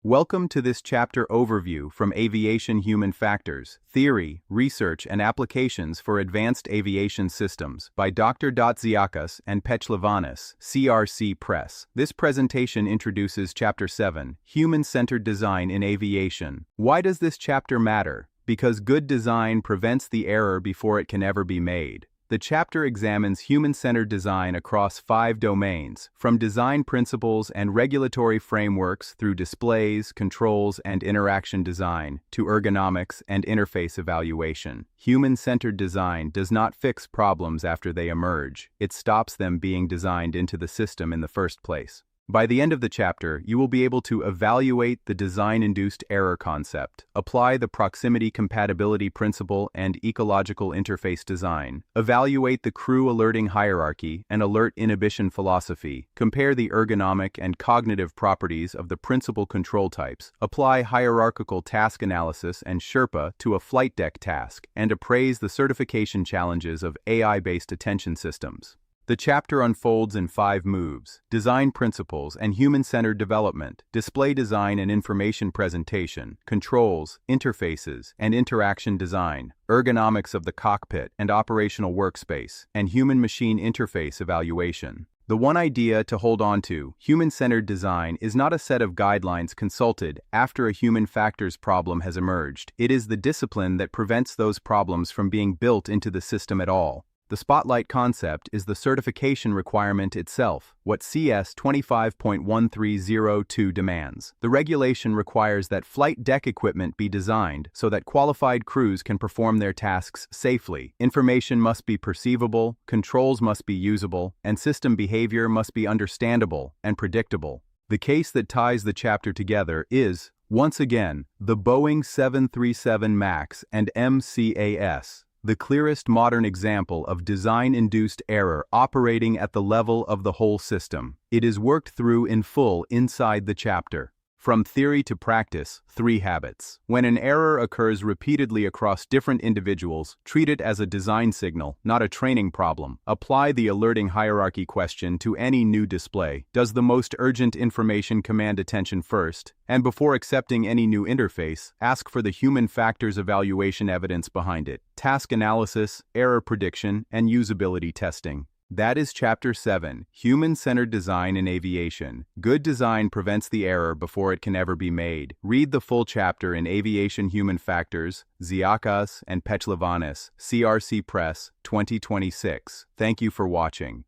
Welcome to this chapter overview from Aviation Human Factors, Theory, Research and Applications for Advanced Aviation Systems by Dr. Ziakkas and Pechlivanis, CRC Press. This presentation introduces Chapter 7, Human-Centered Design in Aviation. Why does this chapter matter? Because good design prevents the error before it can ever be made. The chapter examines human-centered design across 5 domains, from design principles and regulatory frameworks through displays, controls, and interaction design, to ergonomics and interface evaluation. Human-centered design does not fix problems after they emerge. It stops them being designed into the system in the first place. By the end of the chapter, you will be able to evaluate the design-induced error concept, apply the Proximity Compatibility Principle and ecological interface design, evaluate the crew alerting hierarchy and alert inhibition philosophy, compare the ergonomic and cognitive properties of the principal control types, apply hierarchical task analysis and SHERPA to a flight deck task, and appraise the certification challenges of AI-based attention systems. The chapter unfolds in 5 moves: design principles and human-centered development, display design and information presentation, controls, interfaces, and interaction design, ergonomics of the cockpit and operational workspace, and human-machine interface evaluation. The one idea to hold on to: human-centered design is not a set of guidelines consulted after a human factors problem has emerged. It is the discipline that prevents those problems from being built into the system at all. The spotlight concept is the certification requirement itself, what CS 25.1302 demands. The regulation requires that flight deck equipment be designed so that qualified crews can perform their tasks safely. Information must be perceivable, controls must be usable, and system behavior must be understandable and predictable. The case that ties the chapter together is, once again, the Boeing 737 MAX and MCAS. The clearest modern example of design-induced error operating at the level of the whole system. It is worked through in full inside the chapter. From theory to practice, 3 habits. When an error occurs repeatedly across different individuals, treat it as a design signal, not a training problem. Apply the alerting hierarchy question to any new display. Does the most urgent information command attention first? And before accepting any new interface, ask for the human factors evaluation evidence behind it. Task analysis, error prediction, and usability testing. That is Chapter 7, Human-Centered Design in Aviation. Good design prevents the error before it can ever be made. Read the full chapter in Aviation Human Factors, Ziakkas and Pechlivanis, CRC Press, 2026. Thank you for watching.